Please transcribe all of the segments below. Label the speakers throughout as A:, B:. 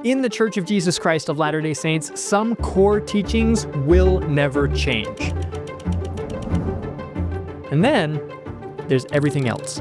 A: In the Church of Jesus Christ of Latter-day Saints, some core teachings will never change. And then there's everything else.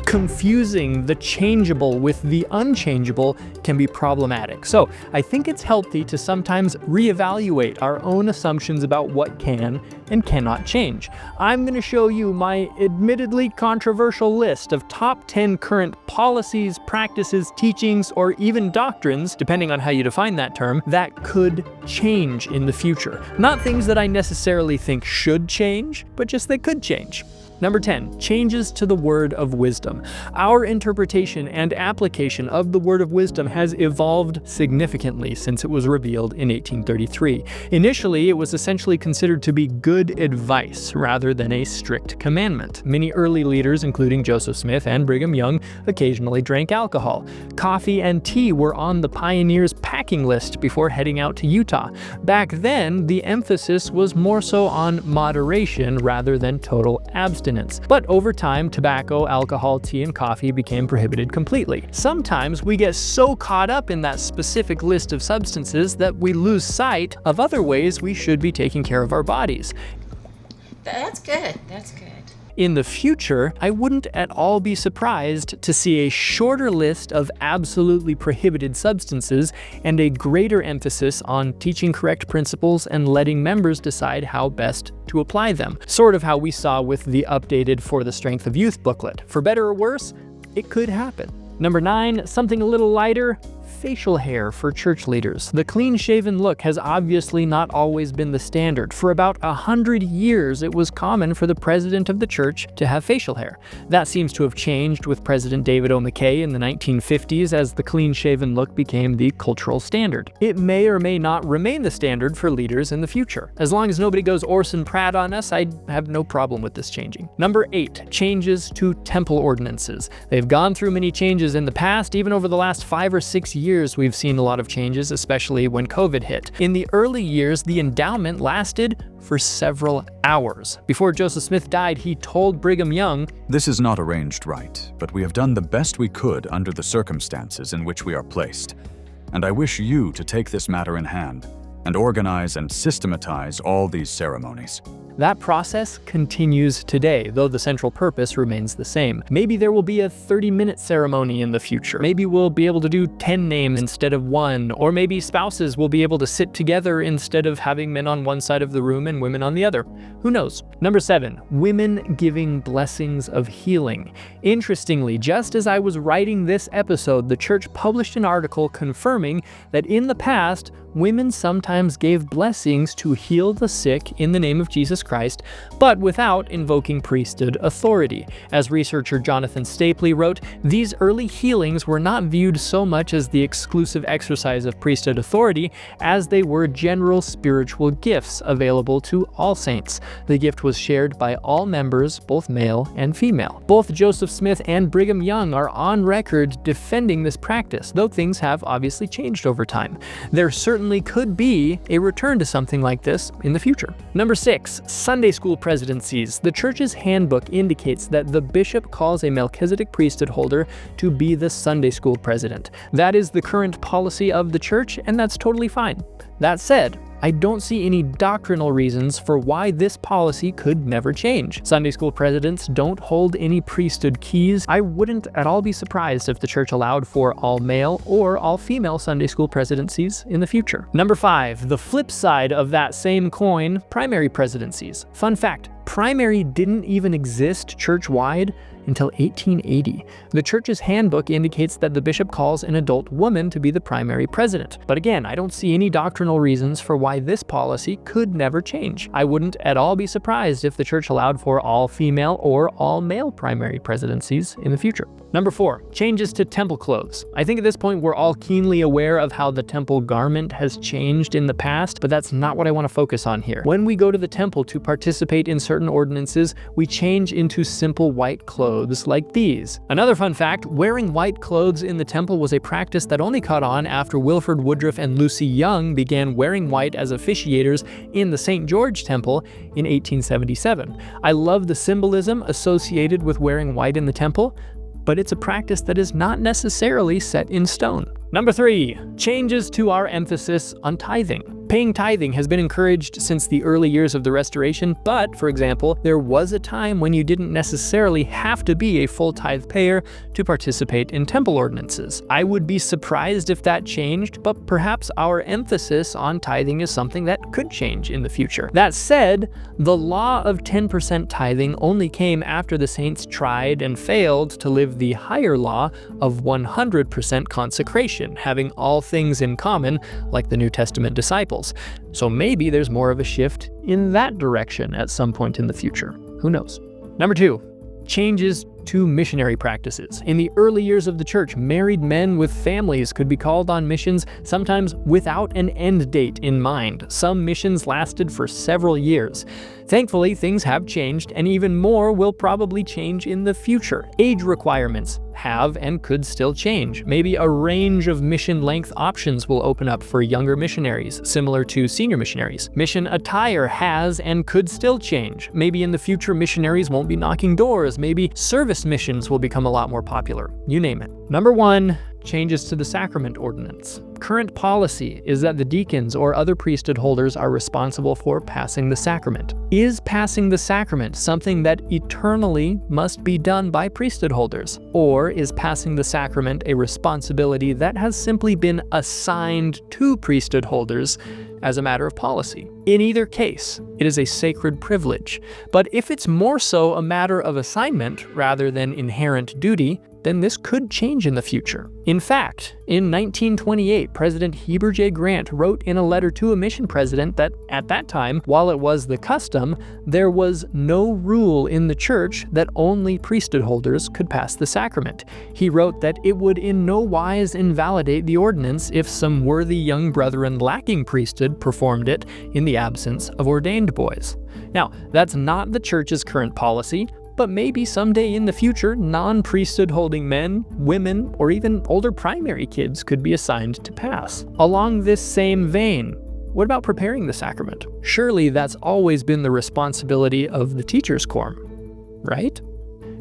A: Confusing the changeable with the unchangeable can be problematic. So I think it's healthy to sometimes reevaluate our own assumptions about what can and cannot change. I'm going to show you my admittedly controversial list of top 10 current policies, practices, teachings, or even doctrines, depending on how you define that term, that could change in the future. Not things that I necessarily think should change, but just they could change. Number 10, changes to the word of wisdom. Our interpretation and application of the word of wisdom has evolved significantly since it was revealed in 1833. Initially, it was essentially considered to be good advice rather than a strict commandment. Many early leaders, including Joseph Smith and Brigham Young, occasionally drank alcohol. Coffee and tea were on the pioneers' packing list before heading out to Utah. Back then, the emphasis was more so on moderation rather than total abstinence. But over time, tobacco, alcohol, tea, and coffee became prohibited completely. Sometimes we get so caught up in that specific list of substances that we lose sight of other ways we should be taking care of our bodies.
B: That's good. That's good.
A: In the future, I wouldn't at all be surprised to see a shorter list of absolutely prohibited substances and a greater emphasis on teaching correct principles and letting members decide how best to apply them. Sort of how we saw with the updated For the Strength of Youth booklet. For better or worse, it could happen. Number 9, something a little lighter, facial hair for church leaders. The clean-shaven look has obviously not always been the standard. For about 100 years, it was common for the president of the church to have facial hair. That seems to have changed with President David O. McKay in the 1950s as the clean-shaven look became the cultural standard. It may or may not remain the standard for leaders in the future. As long as nobody goes Orson Pratt on us, I have no problem with this changing. Number 8, changes to temple ordinances. They've gone through many changes in the past. Even over the last 5 or 6 years, we've seen a lot of changes, especially when COVID hit. In the early years, the endowment lasted for several hours. Before Joseph Smith died, he told Brigham Young,
C: "This is not arranged right, but we have done the best we could under the circumstances in which we are placed. And I wish you to take this matter in hand and organize and systematize all these ceremonies."
A: That process continues today, though the central purpose remains the same. Maybe there will be a 30-minute ceremony in the future. Maybe we'll be able to do 10 names instead of 1, or maybe spouses will be able to sit together instead of having men on one side of the room and women on the other. Who knows? Number 7, women giving blessings of healing. Interestingly, just as I was writing this episode, the church published an article confirming that in the past, women sometimes gave blessings to heal the sick in the name of Jesus Christ, but without invoking priesthood authority. As researcher Jonathan Stapley wrote, these early healings were not viewed so much as the exclusive exercise of priesthood authority as they were general spiritual gifts available to all saints. The gift was shared by all members, both male and female. Both Joseph Smith and Brigham Young are on record defending this practice, though things have obviously changed over time. There certainly could be a return to something like this in the future. Number 6, Sunday school presidencies. The church's handbook indicates that the bishop calls a Melchizedek priesthood holder to be the Sunday school president. That is the current policy of the church, and that's totally fine. That said, I don't see any doctrinal reasons for why this policy could never change. Sunday school presidents don't hold any priesthood keys. I wouldn't at all be surprised if the church allowed for all male or all female Sunday school presidencies in the future. Number 5, the flip side of that same coin, primary presidencies. Fun fact, primary didn't even exist church-wide until 1880. The church's handbook indicates that the bishop calls an adult woman to be the primary president. But again, I don't see any doctrinal reasons for why this policy could never change. I wouldn't at all be surprised if the church allowed for all female or all male primary presidencies in the future. Number 4, changes to temple clothes. I think at this point we're all keenly aware of how the temple garment has changed in the past, but that's not what I want to focus on here. When we go to the temple to participate in certain ordinances, we change into simple white clothes like these. Another fun fact, wearing white clothes in the temple was a practice that only caught on after Wilford Woodruff and Lucy Young began wearing white as officiators in the St. George Temple in 1877. I love the symbolism associated with wearing white in the temple, but it's a practice that is not necessarily set in stone. Number 3, changes to our emphasis on tithing. Paying tithing has been encouraged since the early years of the Restoration, but, for example, there was a time when you didn't necessarily have to be a full tithe payer to participate in temple ordinances. I would be surprised if that changed, but perhaps our emphasis on tithing is something that could change in the future. That said, the law of 10% tithing only came after the saints tried and failed to live the higher law of 100% consecration, having all things in common, like the New Testament disciples. So maybe there's more of a shift in that direction at some point in the future. Who knows? Number 2, changes to missionary practices. In the early years of the church, married men with families could be called on missions, sometimes without an end date in mind. Some missions lasted for several years. Thankfully, things have changed, and even more will probably change in the future. Age requirements have and could still change. Maybe a range of mission length options will open up for younger missionaries, similar to senior missionaries. Mission attire has and could still change. Maybe in the future, missionaries won't be knocking doors. Maybe service missions will become a lot more popular. You name it. Number 1, changes to the sacrament ordinance. Current policy is that the deacons or other priesthood holders are responsible for passing the sacrament. Is passing the sacrament something that eternally must be done by priesthood holders? Or is passing the sacrament a responsibility that has simply been assigned to priesthood holders as a matter of policy? In either case, it is a sacred privilege. But if it's more so a matter of assignment rather than inherent duty, then this could change in the future. In fact, in 1928, President Heber J. Grant wrote in a letter to a mission president that at that time, while it was the custom, there was no rule in the church that only priesthood holders could pass the sacrament. He wrote that it would in no wise invalidate the ordinance if some worthy young brethren lacking priesthood performed it in the absence of ordained boys. Now, that's not the church's current policy, but maybe someday in the future, non-priesthood holding men, women, or even older primary kids could be assigned to pass. Along this same vein, what about preparing the sacrament? Surely that's always been the responsibility of the teacher's quorum, right?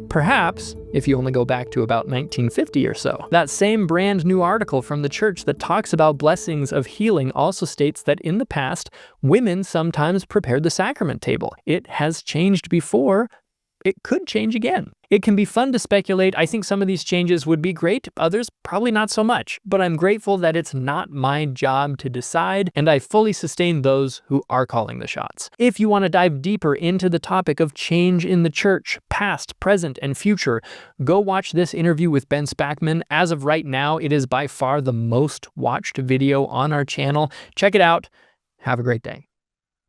A: Perhaps, if you only go back to about 1950 or so. That same brand new article from the church that talks about blessings of healing also states that in the past, women sometimes prepared the sacrament table. It has changed before. It could change again. It can be fun to speculate. I think some of these changes would be great, others probably not so much. But I'm grateful that it's not my job to decide, and I fully sustain those who are calling the shots. If you want to dive deeper into the topic of change in the church, past, present, and future, go watch this interview with Ben Spackman. As of right now, it is by far the most watched video on our channel. Check it out. Have a great day.